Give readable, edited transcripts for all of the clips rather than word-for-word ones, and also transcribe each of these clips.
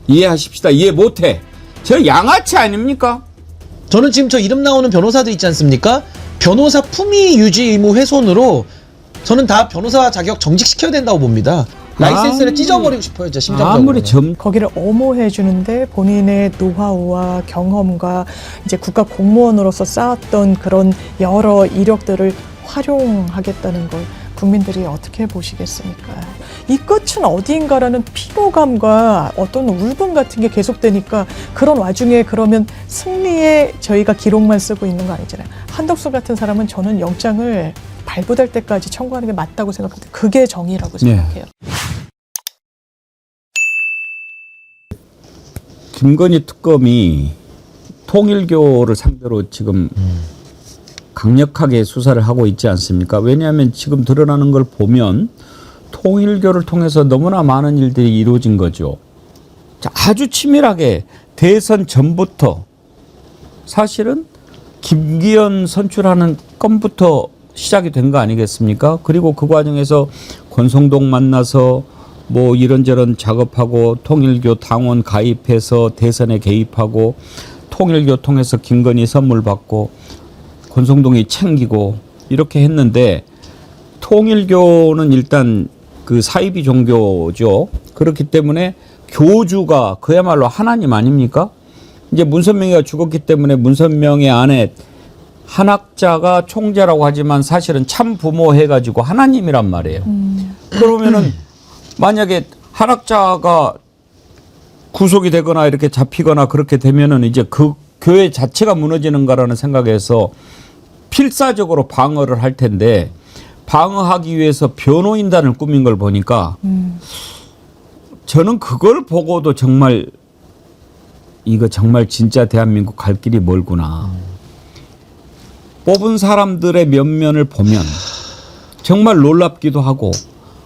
이해하십시다. 이해 못해. 저 양아치 아닙니까? 저는 지금 저 이름 나오는 변호사들 있지 않습니까? 변호사 품위 유지 의무 훼손으로 저는 다 변호사 자격 정직시켜야 된다고 봅니다. 라이센스를 찢어버리고 싶어요, 저 심정적으로. 아무리 거기를 엄호해 주는데 본인의 노하우와 경험과 이제 국가 공무원으로서 쌓았던 그런 여러 이력들을 활용하겠다는 걸 국민들이 어떻게 보시겠습니까? 이 끝은 어디인가라는 피로감과 어떤 울분 같은 게 계속되니까 그런 와중에 그러면 승리에 저희가 기록만 쓰고 있는 거 아니잖아요. 한덕수 같은 사람은 저는 영장을 발부될 때까지 청구하는 게 맞다고 생각합니다. 그게 정의라고 생각해요. 김건희 특검이 통일교를 상대로 지금 강력하게 수사를 하고 있지 않습니까? 왜냐하면 지금 드러나는 걸 보면 통일교를 통해서 너무나 많은 일들이 이루어진 거죠. 아주 치밀하게 대선 전부터 사실은 김기현 선출하는 건부터 시작이 된 거 아니겠습니까? 그리고 그 과정에서 권성동 만나서 뭐 이런저런 작업하고 통일교 당원 가입해서 대선에 개입하고 통일교 통해서 김건희 선물 받고 권성동이 챙기고 이렇게 했는데 통일교는 일단 그 사이비 종교죠. 그렇기 때문에 교주가 그야말로 하나님 아닙니까? 이제 문선명이가 죽었기 때문에 문선명의 아내 한학자가 총재라고 하지만 사실은 참 부모 해가지고 하나님이란 말이에요. 그러면은 만약에 한학자가 구속이 되거나 이렇게 잡히거나 그렇게 되면은 이제 그 교회 자체가 무너지는가라는 생각에서 필사적으로 방어를 할 텐데 방어하기 위해서 변호인단을 꾸민 걸 보니까 저는 그걸 보고도 정말 이거 정말 진짜 대한민국 갈 길이 멀구나. 뽑은 사람들의 면면을 보면 정말 놀랍기도 하고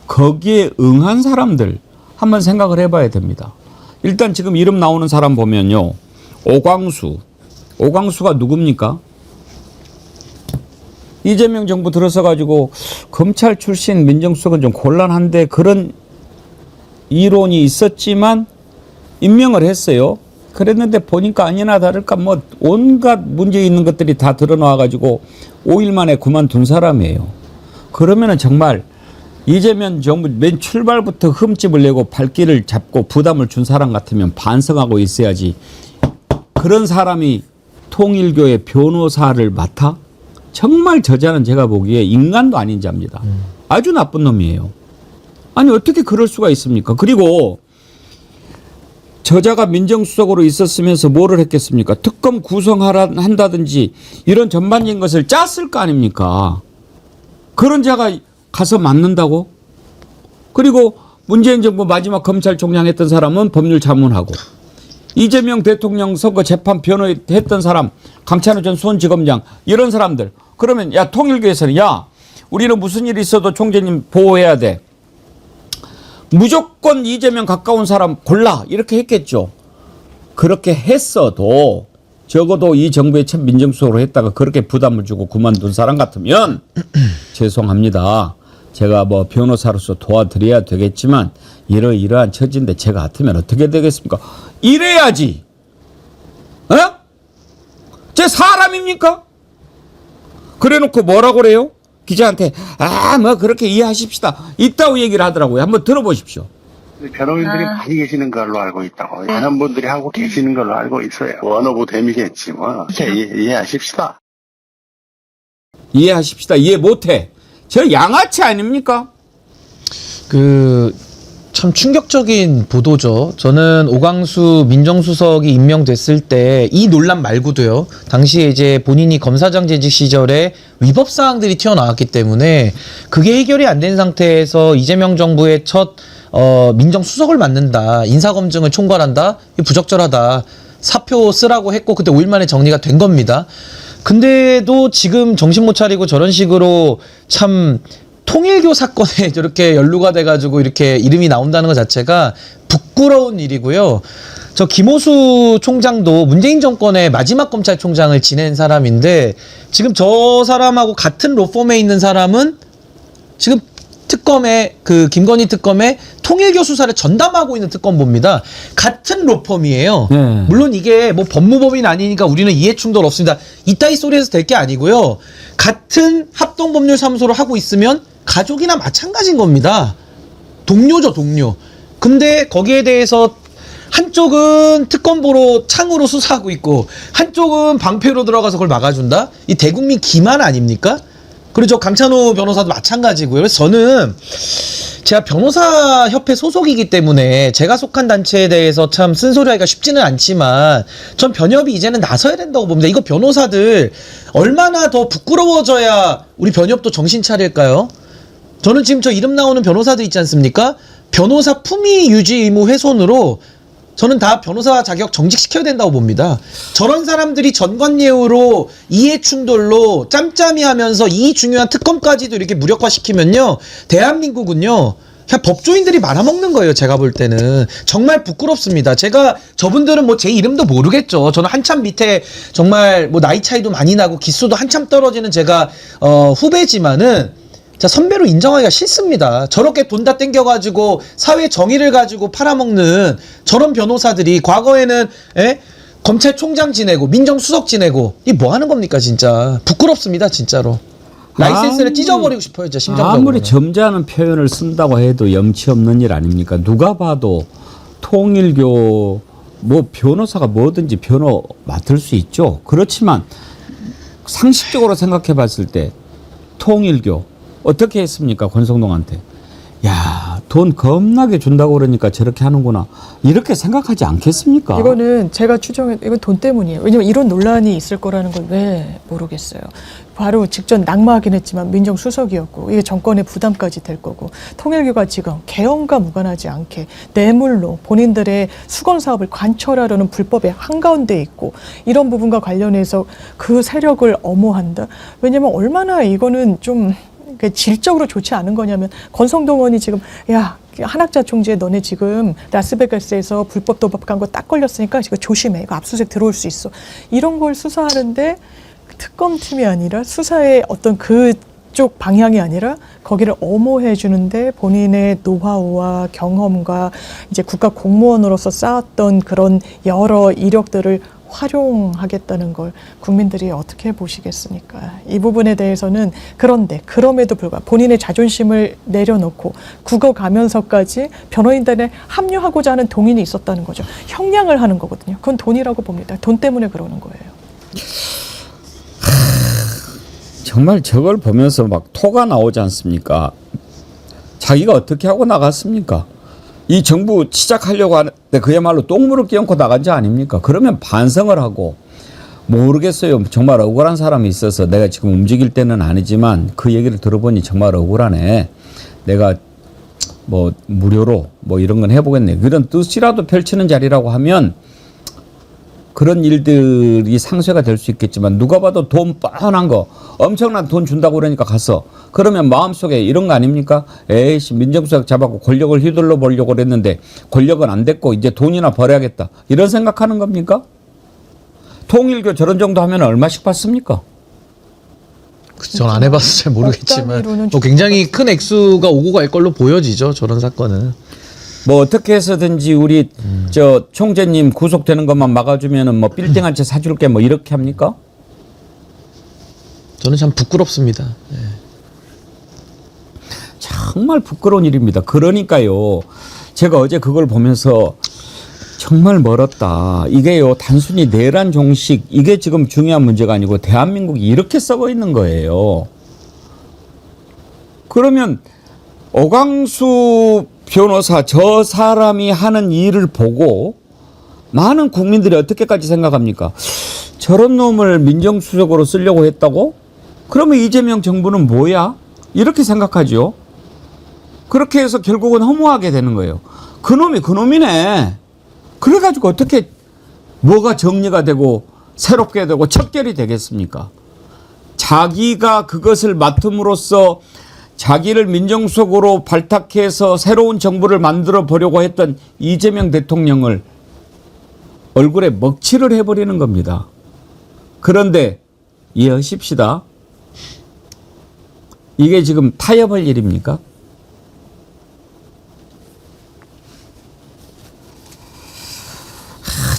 거기에 응한 사람들 한번 생각을 해봐야 됩니다. 일단 지금 이름 나오는 사람 보면요. 오광수가 누굽니까? 이재명 정부 들어서 가지고 검찰 출신 민정수석은 좀 곤란한데 그런 이론이 있었지만 임명을 했어요. 그랬는데 보니까 아니나 다를까 뭐 온갖 문제 있는 것들이 다 드러나와 가지고 5일 만에 그만둔 사람이에요. 그러면은 정말 이재명 정부 맨 출발부터 흠집을 내고 발길을 잡고 부담을 준 사람 같으면 반성하고 있어야지. 그런 사람이 통일교의 변호사를 맡아? 정말 저자는 제가 보기에 인간도 아닌 자입니다. 아주 나쁜 놈이에요. 아니 어떻게 그럴 수가 있습니까? 그리고 저자가 민정수석으로 있었으면서 뭐를 했겠습니까? 특검 구성한다든지 이런 전반적인 것을 짰을 거 아닙니까? 그런 자가 가서 맡는다고? 그리고 문재인 정부 마지막 검찰총장 했던 사람은 법률 자문하고 이재명 대통령 선거 재판 변호했던 사람 강찬호 전 수원지검장 이런 사람들 그러면 야 통일교에서는 야 우리는 무슨 일이 있어도 총재님 보호해야 돼. 무조건 이재명 가까운 사람 골라 이렇게 했겠죠. 그렇게 했어도 적어도 이 정부의 첫 민정수석으로 했다가 그렇게 부담을 주고 그만둔 사람 같으면 죄송합니다. 제가 뭐 변호사로서 도와드려야 되겠지만 이러이러한 처지인데 제가 같으면 어떻게 되겠습니까? 이래야지. 어? 제 사람입니까? 그래놓고 뭐라고 그래요? 기자한테 뭐 그렇게 이해하십시다. 있다고 얘기를 하더라고요. 한번 들어보십시오. 변호인들이 많이 계시는 걸로 알고 있다고. 많은 분들이 하고 계시는 걸로 알고 있어요. 원어브 댐이겠지 뭐. 이해하십시다. 이해하십시다. 이해 못해. 저 양아치 아닙니까? 참 충격적인 보도죠. 저는 오광수 민정수석이 임명됐을 때 이 논란 말고도요. 당시에 이제 본인이 검사장 재직 시절에 위법 사항들이 튀어나왔기 때문에 그게 해결이 안 된 상태에서 이재명 정부의 첫 민정수석을 맡는다. 인사검증을 총괄한다. 이게 부적절하다. 사표 쓰라고 했고 그때 5일 만에 정리가 된 겁니다. 근데도 지금 정신 못 차리고 저런 식으로 참 통일교 사건에 저렇게 연루가 돼가지고 이렇게 이름이 나온다는 것 자체가 부끄러운 일이고요. 저 김호수 총장도 문재인 정권의 마지막 검찰총장을 지낸 사람인데 지금 저 사람하고 같은 로펌에 있는 사람은 지금 특검에 그 김건희 특검에 통일교 수사를 전담하고 있는 특검보입니다. 같은 로펌이에요. 네. 물론 이게 뭐 법무법인 아니니까 우리는 이해 충돌 없습니다. 이따위 소리에서 될 게 아니고요. 같은 합동법률사무소를 하고 있으면 가족이나 마찬가지인 겁니다. 동료죠, 동료. 근데 거기에 대해서 한쪽은 특검보로 창으로 수사하고 있고 한쪽은 방패로 들어가서 그걸 막아준다? 이 대국민 기만 아닙니까? 그리고 저 강찬호 변호사도 마찬가지고요. 그래서 저는 제가 변호사협회 소속이기 때문에 제가 속한 단체에 대해서 참 쓴소리하기가 쉽지는 않지만 전 변협이 이제는 나서야 된다고 봅니다. 이거 변호사들 얼마나 더 부끄러워져야 우리 변협도 정신 차릴까요? 저는 지금 저 이름 나오는 변호사들 있지 않습니까? 변호사 품위 유지 의무 훼손으로 저는 다 변호사 자격 정직시켜야 된다고 봅니다. 저런 사람들이 전관예우로 이해충돌로 짬짬이 하면서 이 중요한 특검까지도 이렇게 무력화시키면요. 대한민국은요. 그냥 법조인들이 말아먹는 거예요. 제가 볼 때는. 정말 부끄럽습니다. 제가 저분들은 뭐 제 이름도 모르겠죠. 저는 한참 밑에 정말 뭐 나이 차이도 많이 나고 기수도 한참 떨어지는 제가 후배지만은 자, 선배로 인정하기가 싫습니다. 저렇게 돈 다 땡겨가지고 사회 정의를 가지고 팔아먹는 저런 변호사들이 과거에는 검찰총장 지내고 민정수석 지내고 이 뭐 하는 겁니까 진짜. 부끄럽습니다 진짜로. 라이센스를 찢어버리고 싶어요 진짜 심정적으로. 아무리 점잖은 표현을 쓴다고 해도 염치 없는 일 아닙니까? 누가 봐도 통일교 뭐 변호사가 뭐든지 변호 맡을 수 있죠. 그렇지만 상식적으로 생각해 봤을 때 통일교 어떻게 했습니까? 권성동한테. 야, 돈 겁나게 준다고 그러니까 저렇게 하는구나. 이렇게 생각하지 않겠습니까? 이거는 제가 추정해 이건 돈 때문이에요. 왜냐면 이런 논란이 있을 거라는 걸 왜 모르겠어요. 바로 직전 낙마하긴 했지만 민정수석이었고 이게 정권의 부담까지 될 거고 통일교가 지금 계엄과 무관하지 않게 뇌물로 본인들의 수건 사업을 관철하려는 불법의 한가운데 있고 이런 부분과 관련해서 그 세력을 엄호한다. 왜냐면 얼마나 이거는 좀 질적으로 좋지 않은 거냐면 권성동 의원이 지금 야 한학자 총재 너네 지금 라스베가스에서 불법 도박한 거 딱 걸렸으니까 지금 조심해. 이거 압수수색 들어올 수 있어. 이런 걸 수사하는데 특검팀이 아니라 수사의 어떤 그쪽 방향이 아니라 거기를 엄호해 주는데 본인의 노하우와 경험과 이제 국가 공무원으로서 쌓았던 그런 여러 이력들을 활용하겠다는 걸 국민들이 어떻게 보시겠습니까? 이 부분에 대해서는 그런데 그럼에도 불구하고 본인의 자존심을 내려놓고 국어 가면서까지 변호인단에 합류하고자 하는 동인이 있었다는 거죠. 형량을 하는 거거든요. 그건 돈이라고 봅니다. 돈 때문에 그러는 거예요. 정말 저걸 보면서 막 토가 나오지 않습니까? 자기가 어떻게 하고 나갔습니까? 이 정부 시작하려고 하는데 그야말로 똥물을 끼얹고 나간 자 아닙니까? 그러면 반성을 하고 모르겠어요. 정말 억울한 사람이 있어서 내가 지금 움직일 때는 아니지만 그 얘기를 들어보니 정말 억울하네. 내가 뭐 무료로 뭐 이런 건 해보겠네. 그런 뜻이라도 펼치는 자리라고 하면 그런 일들이 상쇄가 될 수 있겠지만 누가 봐도 돈 뻔한 거 엄청난 돈 준다고 그러니까 가서 그러면 마음속에 이런 거 아닙니까? 에이씨 민정수석 잡았고 권력을 휘둘러 보려고 그랬는데 권력은 안 됐고 이제 돈이나 벌어야겠다 이런 생각하는 겁니까? 통일교 저런 정도 하면 얼마씩 받습니까? 전 안 해봐서 잘 모르겠지만 단위로는 뭐 굉장히 큰 액수가 오고 갈 걸로 보여지죠 저런 사건은. 뭐 어떻게 해서든지 우리 저 총재님 구속되는 것만 막아주면은 뭐 빌딩 한 채 사줄게 뭐 이렇게 합니까? 저는 참 부끄럽습니다. 네. 정말 부끄러운 일입니다. 그러니까요. 제가 어제 그걸 보면서 정말 멀었다. 이게요 단순히 내란 종식 이게 지금 중요한 문제가 아니고 대한민국이 이렇게 썩어 있는 거예요. 그러면 오광수 변호사 저 사람이 하는 일을 보고 많은 국민들이 어떻게까지 생각합니까? 저런 놈을 민정수석으로 쓰려고 했다고? 그러면 이재명 정부는 뭐야? 이렇게 생각하죠. 그렇게 해서 결국은 허무하게 되는 거예요. 그놈이 그놈이네. 그래가지고 어떻게 뭐가 정리가 되고 새롭게 되고 척결이 되겠습니까? 자기가 그것을 맡음으로써 자기를 민정수석으로 발탁해서 새로운 정부를 만들어 보려고 했던 이재명 대통령을 얼굴에 먹칠을 해버리는 겁니다. 그런데 이해하십시다. 이게 지금 타협할 일입니까?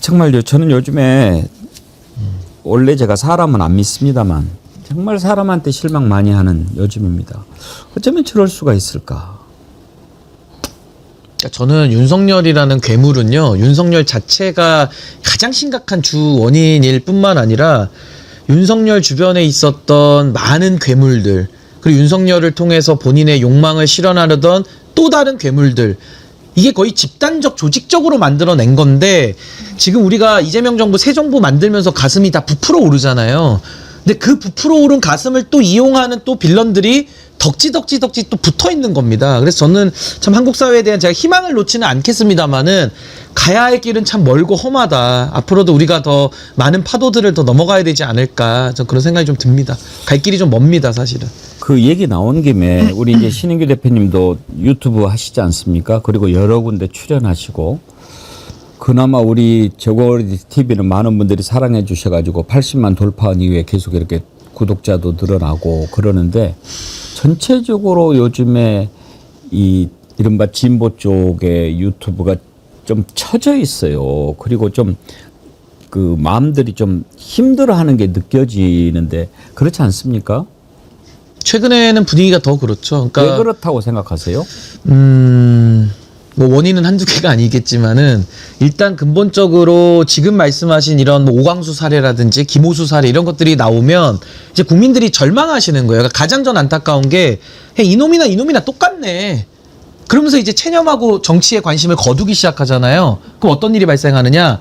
정말요. 저는 요즘에 원래 제가 사람은 안 믿습니다만 정말 사람한테 실망 많이 하는 요즘입니다. 어쩌면 저럴 수가 있을까? 저는 윤석열이라는 괴물은요, 윤석열 자체가 가장 심각한 주 원인일 뿐만 아니라 윤석열 주변에 있었던 많은 괴물들, 그리고 윤석열을 통해서 본인의 욕망을 실현하려던 또 다른 괴물들, 이게 거의 집단적 조직적으로 만들어낸 건데, 지금 우리가 이재명 정부 새 정부 만들면서 가슴이 다 부풀어 오르잖아요. 근데 그 부풀어 오른 가슴을 또 이용하는 또 빌런들이 덕지 또 붙어 있는 겁니다. 그래서 저는 참 한국 사회에 대한 제가 희망을 놓지는 않겠습니다만은 가야 할 길은 참 멀고 험하다. 앞으로도 우리가 더 많은 파도들을 더 넘어가야 되지 않을까. 저 그런 생각이 좀 듭니다. 갈 길이 좀 멉니다, 사실은. 그 얘기 나온 김에 우리 이제 신인규 대표님도 유튜브 하시지 않습니까? 그리고 여러 군데 출연하시고 그나마 우리 저고리 TV는 많은 분들이 사랑해 주셔가지고 80만 돌파한 이후에 계속 이렇게 구독자도 늘어나고 그러는데 전체적으로 요즘에 이 이른바 진보 쪽의 유튜브가 좀 처져 있어요. 그리고 좀 그 마음들이 좀 힘들어하는 게 느껴지는데 그렇지 않습니까? 최근에는 분위기가 더 그렇죠. 그러니까 왜 그렇다고 생각하세요? 뭐 원인은 한두 개가 아니겠지만은 일단 근본적으로 지금 말씀하신 이런 뭐 오광수 사례라든지 김호수 사례 이런 것들이 나오면 이제 국민들이 절망하시는 거예요. 그러니까 가장 전 안타까운 게 이놈이나 똑같네. 그러면서 이제 체념하고 정치에 관심을 거두기 시작하잖아요. 그럼 어떤 일이 발생하느냐?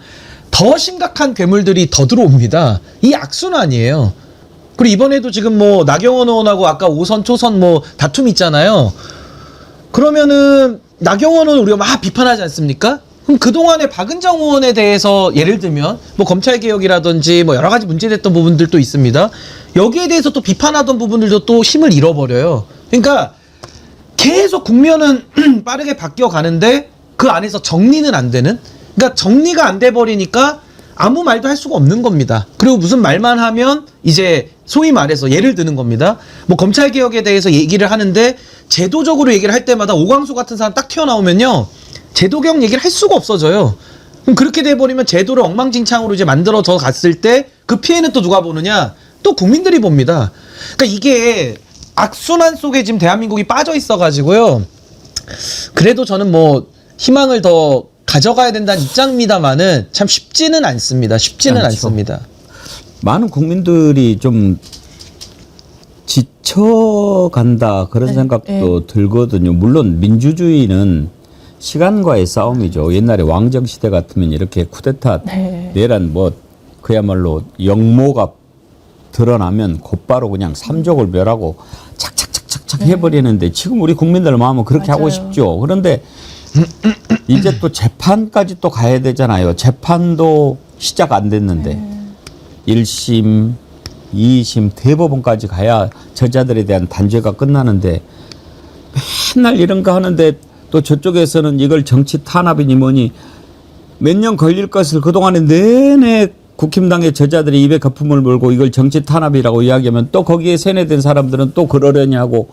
더 심각한 괴물들이 더 들어옵니다. 이 악순환이에요. 그리고 이번에도 지금 뭐 나경원 의원하고 아까 5선 초선 뭐 다툼 있잖아요. 그러면은 나경원 의원 우리가 막 비판하지 않습니까? 그럼 그동안에 박은정 의원에 대해서 예를 들면 뭐 검찰개혁이라든지 뭐 여러 가지 문제됐던 부분들도 있습니다. 여기에 대해서 또 비판하던 부분들도 또 힘을 잃어버려요. 그러니까 계속 국면은 빠르게 바뀌어 가는데 그 안에서 정리는 안 되는? 그러니까 정리가 안 돼 버리니까 아무 말도 할 수가 없는 겁니다. 그리고 무슨 말만 하면 이제 소위 말해서 예를 드는 겁니다. 뭐 검찰개혁에 대해서 얘기를 하는데 제도적으로 얘기를 할 때마다 오광수 같은 사람 딱 튀어나오면요. 제도개혁 얘기를 할 수가 없어져요. 그럼 그렇게 돼버리면 제도를 엉망진창으로 이제 만들어져 갔을 때 그 피해는 또 누가 보느냐? 또 국민들이 봅니다. 그러니까 이게 악순환 속에 지금 대한민국이 빠져 있어가지고요. 그래도 저는 뭐 희망을 더 가져가야 된다는 입장입니다만은 참 쉽지는 않습니다. 쉽지는 않습니다. 많은 국민들이 좀 지쳐간다 그런 생각도 들거든요. 물론 민주주의는 시간과의 싸움이죠. 옛날에 왕정시대 같으면 이렇게 쿠데타 내란 뭐 그야말로 영모가 드러나면 곧바로 그냥 삼족을 멸하고 착착착착착 해버리는데 지금 우리 국민들 마음은 그렇게 하고 싶죠. 그런데 이제 또 재판까지 또 가야 되잖아요. 재판도 시작 안 됐는데 1심, 2심, 대법원까지 가야 저자들에 대한 단죄가 끝나는데 맨날 이런 거 하는데 또 저쪽에서는 이걸 정치 탄압이니 뭐니 몇 년 걸릴 것을 그동안에 내내 국힘당의 저자들이 입에 거품을 물고 이걸 정치 탄압이라고 이야기하면 또 거기에 세뇌된 사람들은 또 그러려니 하고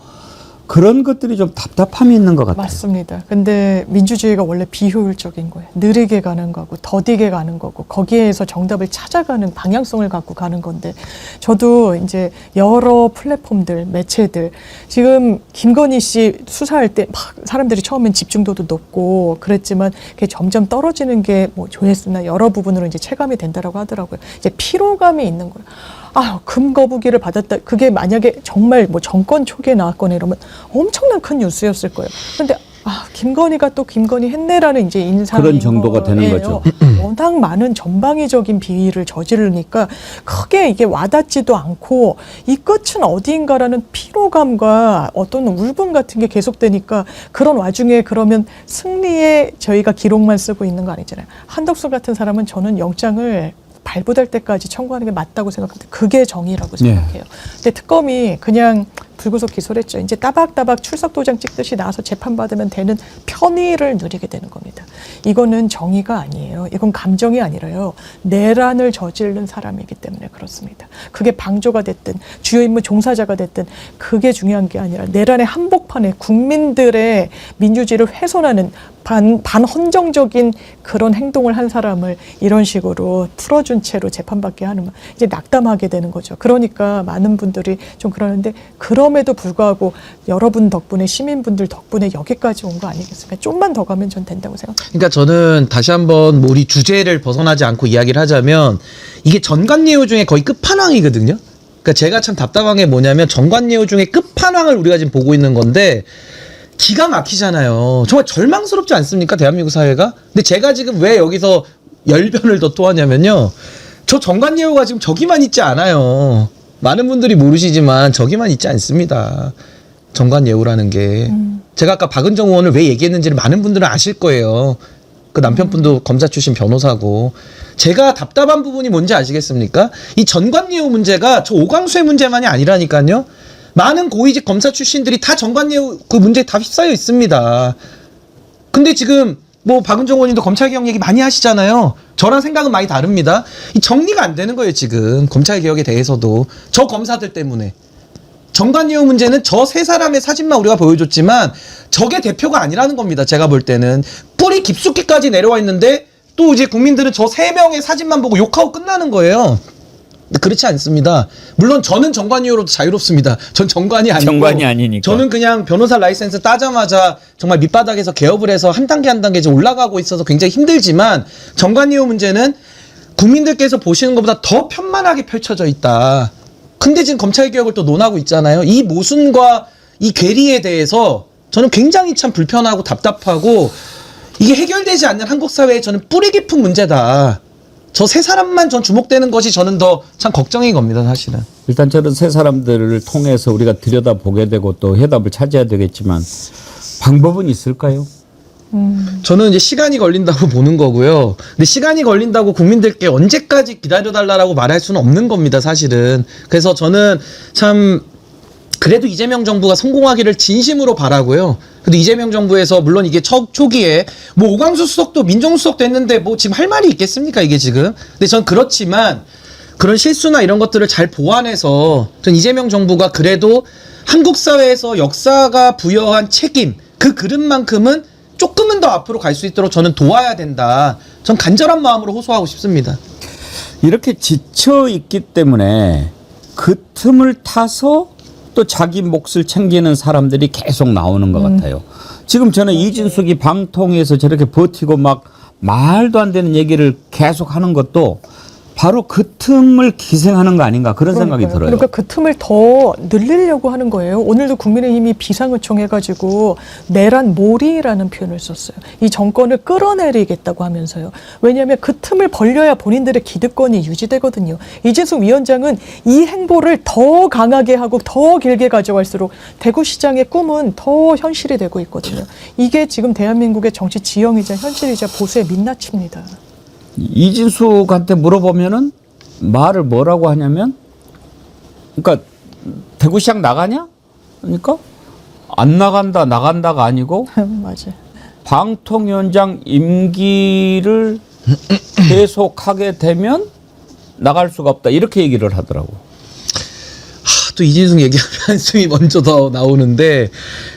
그런 것들이 좀 답답함이 있는 것 같아요. 맞습니다. 근데 민주주의가 원래 비효율적인 거예요. 느리게 가는 거고 더디게 가는 거고 거기에서 정답을 찾아가는 방향성을 갖고 가는 건데 저도 이제 여러 플랫폼들, 매체들 지금 김건희 씨 수사할 때 막 사람들이 처음엔 집중도도 높고 그랬지만 그게 점점 떨어지는 게 뭐 조회수나 여러 부분으로 이제 체감이 된다라고 하더라고요. 이제 피로감이 있는 거예요. 아, 금거부기를 받았다. 그게 만약에 정말 뭐 정권 초기에 나왔거나 이러면 엄청난 큰 뉴스였을 거예요. 그런데 김건희가 또 김건희 했네라는 이제 인상이 그런 정도가 되는 거죠. 워낙 많은 전방위적인 비위를 저지르니까 크게 이게 와닿지도 않고 이 끝은 어디인가라는 피로감과 어떤 울분 같은 게 계속되니까 그런 와중에 그러면 승리에 저희가 기록만 쓰고 있는 거 아니잖아요. 한덕수 같은 사람은 저는 영장을 발부될 때까지 청구하는 게 맞다고 생각하는데 그게 정의라고 생각해요. 근데 특검이 그냥 불구속 기소를 했죠. 이제 따박따박 출석도장 찍듯이 나와서 재판받으면 되는 편의를 누리게 되는 겁니다. 이거는 정의가 아니에요. 이건 감정이 아니라요. 내란을 저지른 사람이기 때문에 그렇습니다. 그게 방조가 됐든 주요 임무 종사자가 됐든 그게 중요한 게 아니라 내란의 한복판에 국민들의 민주주의를 훼손하는 반헌정적인 그런 행동을 한 사람을 이런 식으로 풀어준 채로 재판받게 하는 이제 낙담하게 되는 거죠. 그러니까 많은 분들이 좀 그러는데 그럼에도 불구하고 여러분 덕분에 시민분들 덕분에 여기까지 온 거 아니겠습니까? 좀만 더 가면 전 된다고 생각합니다. 그러니까 저는 다시 한번 우리 주제를 벗어나지 않고 이야기를 하자면 이게 전관예우 중에 거의 끝판왕이거든요. 그러니까 제가 참 답답한 게 뭐냐면 전관예우 중에 끝판왕을 우리가 지금 보고 있는 건데 기가 막히잖아요. 정말 절망스럽지 않습니까? 대한민국 사회가? 근데 제가 지금 왜 여기서 열변을 더 토하냐면요. 저 전관예우가 지금 저기만 있지 않아요. 많은 분들이 모르시지만 저기만 있지 않습니다. 전관예우라는 게. 제가 아까 박은정 의원을 왜 얘기했는지를 많은 분들은 아실 거예요. 그 남편분도 검사 출신 변호사고. 제가 답답한 부분이 뭔지 아시겠습니까? 이 전관예우 문제가 저 오광수의 문제만이 아니라니까요. 많은 고위직 검사 출신들이 다 전관예우 그 문제에 다 휩싸여 있습니다. 근데 지금 뭐 박은정 의원님도 검찰개혁 얘기 많이 하시잖아요. 저랑 생각은 많이 다릅니다. 이 정리가 안 되는 거예요, 지금. 검찰개혁에 대해서도. 저 검사들 때문에. 전관예우 문제는 저 세 사람의 사진만 우리가 보여줬지만 저게 대표가 아니라는 겁니다. 제가 볼 때는. 뿌리 깊숙이까지 내려와 있는데 또 이제 국민들은 저 세 명의 사진만 보고 욕하고 끝나는 거예요. 그렇지 않습니다. 물론 저는 전관예우로도 자유롭습니다. 전 전관이 아니고 정관이 아니니까. 저는 그냥 변호사 라이센스 따자마자 정말 밑바닥에서 개업을 해서 한 단계 한 단계 지금 올라가고 있어서 굉장히 힘들지만 전관예우 문제는 국민들께서 보시는 것보다 더 편만하게 펼쳐져 있다. 근데 지금 검찰개혁을 또 논하고 있잖아요. 이 모순과 이 괴리에 대해서 저는 굉장히 참 불편하고 답답하고 이게 해결되지 않는 한국 사회에 저는 뿌리 깊은 문제다. 저 세 사람만 전 주목되는 것이 저는 더 참 걱정인 겁니다, 사실은. 일단 저런 세 사람들을 통해서 우리가 들여다보게 되고 또 해답을 찾아야 되겠지만 방법은 있을까요? 저는 이제 시간이 걸린다고 보는 거고요. 근데 시간이 걸린다고 국민들께 언제까지 기다려달라고 말할 수는 없는 겁니다, 사실은. 그래서 저는 참 그래도 이재명 정부가 성공하기를 진심으로 바라고요. 근데 이재명 정부에서 물론 이게 초기에 뭐 오광수 수석도 민정수석 됐는데 뭐 지금 할 말이 있겠습니까, 이게 지금. 근데 전 그렇지만 그런 실수나 이런 것들을 잘 보완해서 전 이재명 정부가 그래도 한국 사회에서 역사가 부여한 책임, 그 그릇만큼은 조금은 더 앞으로 갈 수 있도록 저는 도와야 된다. 전 간절한 마음으로 호소하고 싶습니다. 이렇게 지쳐 있기 때문에 그 틈을 타서 또 자기 몫을 챙기는 사람들이 계속 나오는 것 같아요. 지금 저는 이진숙이 방통위에서 저렇게 버티고 막 말도 안 되는 얘기를 계속 하는 것도 바로 그 틈을 기생하는 거 아닌가 그런 생각이 들어요. 그러니까 그 틈을 더 늘리려고 하는 거예요. 오늘도 국민의힘이 비상의총해가지고 내란 몰이라는 표현을 썼어요. 이 정권을 끌어내리겠다고 하면서요. 왜냐하면 그 틈을 벌려야 본인들의 기득권이 유지되거든요. 이재숙 위원장은 이 행보를 더 강하게 하고 더 길게 가져갈수록 대구시장의 꿈은 더 현실이 되고 있거든요. 이게 지금 대한민국의 정치 지형이자 현실이자 보수의 민낯입니다. 이진숙한테 물어보면은 말을 뭐라고 하냐면, 그러니까 대구시장 나가냐? 그러니까 안 나간다, 나간다가 아니고 맞아요. 방통위원장 임기를 계속하게 되면 나갈 수가 없다 이렇게 얘기를 하더라고. 또 이진숙 얘기하면 한숨이 먼저 더 나오는데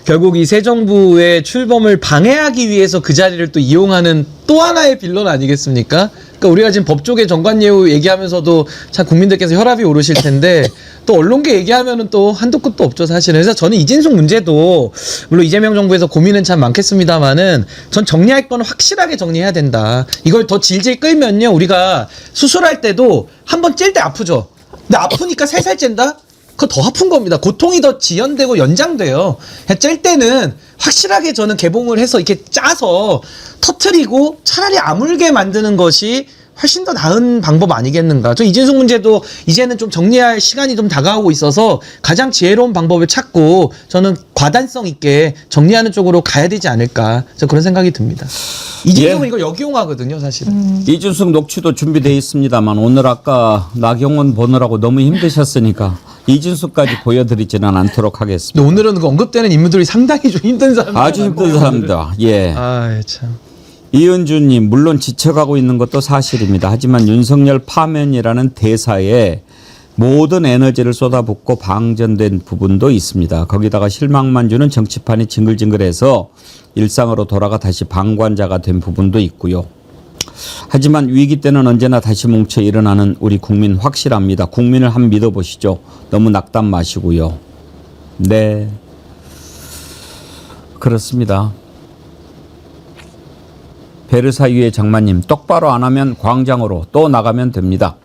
결국 이 새 정부의 출범을 방해하기 위해서 그 자리를 또 이용하는 또 하나의 빌런 아니겠습니까? 그러니까 우리가 지금 법조계 전관예우 얘기하면서도 참 국민들께서 혈압이 오르실 텐데 또 언론계 얘기하면은 또 한도 끝도 없죠, 사실은. 그래서 저는 이진숙 문제도 물론 이재명 정부에서 고민은 참 많겠습니다만은 전 정리할 건 확실하게 정리해야 된다. 이걸 더 질질 끌면요, 우리가 수술할 때도 한번 찔 때 아프죠. 근데 아프니까 살살 찐다? 그거 더 아픈 겁니다. 고통이 더 지연되고 연장돼요. 짤 때는 확실하게 저는 개봉을 해서 이렇게 짜서 터트리고 차라리 아물게 만드는 것이 훨씬 더 나은 방법 아니겠는가. 저 이진숙 문제도 이제는 좀 정리할 시간이 좀 다가오고 있어서 가장 지혜로운 방법을 찾고 저는 과단성 있게 정리하는 쪽으로 가야 되지 않을까. 저 그런 생각이 듭니다. 이진숙은 이걸 역이용하거든요, 사실은. 이준석 녹취도 준비되어 있습니다.만 오늘 아까 나경원 보느라고 너무 힘드셨으니까 이진수까지 보여드리지는 않도록 하겠습니다. 근데 오늘은 그 언급되는 인물들이 상당히 좀 힘든 사람들. 아주 힘든 사람입니다. 예. 아, 참. 이은주님, 물론 지쳐가고 있는 것도 사실입니다. 하지만 윤석열 파면이라는 대사에 모든 에너지를 쏟아붓고 방전된 부분도 있습니다. 거기다가 실망만 주는 정치판이 징글징글해서 일상으로 돌아가 다시 방관자가 된 부분도 있고요. 하지만 위기 때는 언제나 다시 뭉쳐 일어나는 우리 국민 확실합니다. 국민을 한번 믿어보시죠. 너무 낙담 마시고요. 네, 그렇습니다. 베르사유의 장마님, 똑바로 안 하면 광장으로 또 나가면 됩니다.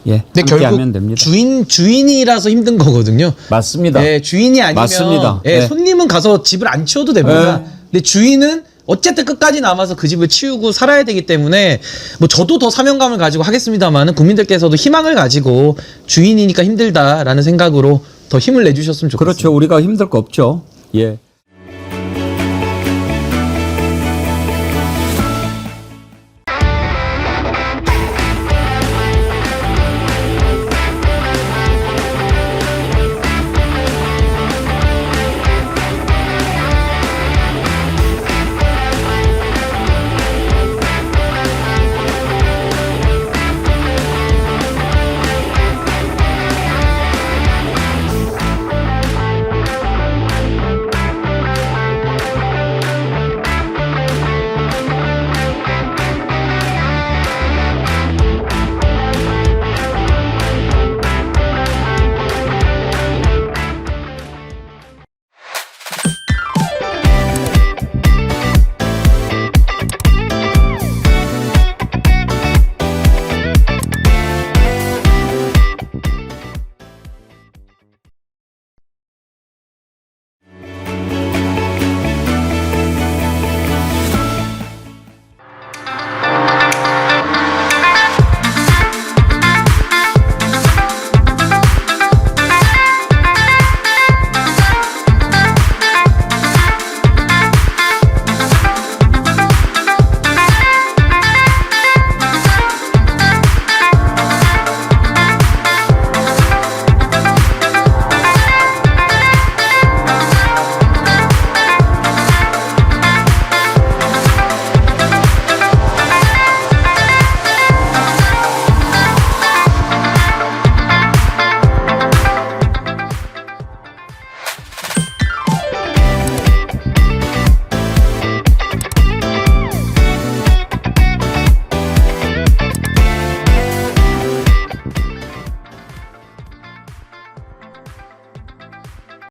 예, 근데 함께 결국 하면 됩니다. 주인이라서 힘든 거거든요. 맞습니다. 네, 주인이 아니면 맞습니다. 예, 네. 손님은 가서 집을 안 치워도 됩니다. 근데 주인은 어쨌든 끝까지 남아서 그 집을 치우고 살아야 되기 때문에 뭐 저도 더 사명감을 가지고 하겠습니다만은 국민들께서도 희망을 가지고 주인이니까 힘들다라는 생각으로 더 힘을 내주셨으면 좋겠습니다. 그렇죠. 우리가 힘들 거 없죠. 예.